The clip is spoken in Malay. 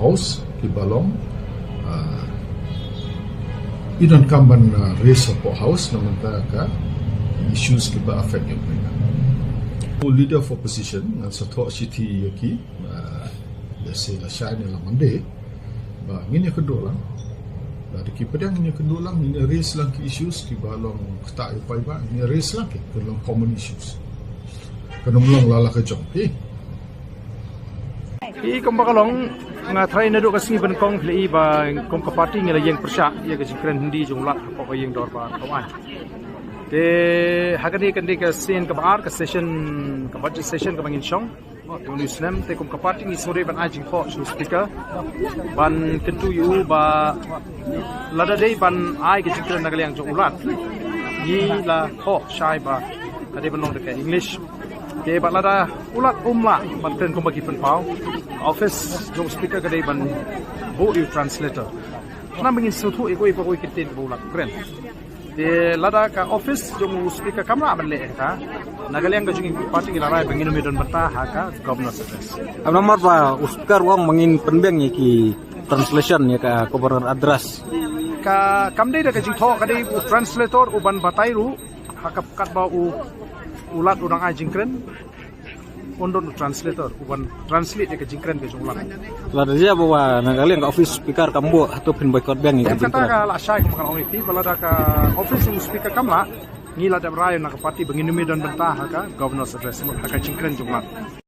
house ki balong idan kamban race support house naman ka issues ki ba affect yung mereka. Leader of opposition sa to city yaki say la shine la mande ba ngini kedua lang dari ki pedang ngini kedua lang ngini race lang ki issues ki balong tak ipai ba ngini race lang ki kelong common issues kana mulong lala ka jong kung bakalong nga try na do kasi ban kong play ba kung kapati ngila yang persya ya kasi kren hindi jong lat ko yung dor ba kawan te hagani kan ka scene ka bar ka session ka budget session ka bangin song yung Islam te kung kapati ni sore ban ajing ko so speaker ban kentu yu ba lada day ban ai kasi kren nagalyang jong ulat yi la ho shai ba kade ban long de English te ba lada ulat umla ban kren kung bagi penpau office jong speaker kadai ban bo you translator na mengin sutu iko ipo ko kitin bulat kren de lada ka office jong speaker kamera ban le ka nagalyang ka jong party gilarai bangin medon bata ha ka governor's address am nomor ba speaker wong mengin penbeng ki translation ya ka governor address ka kamdei da ka jing tho kadai translator uban batairu hakap kat ba ulat urang ajing kren ondon translator uban translate ke jingkren ke jonglang la dia bawa nagaling ka office speaker kambo atau pin boycott bang ni kata ka la syai ka makal oniti balada ka office speaker kamla ngila da rayo na ka party bangin mi don bentah ka governor's address ka jingkren jonglang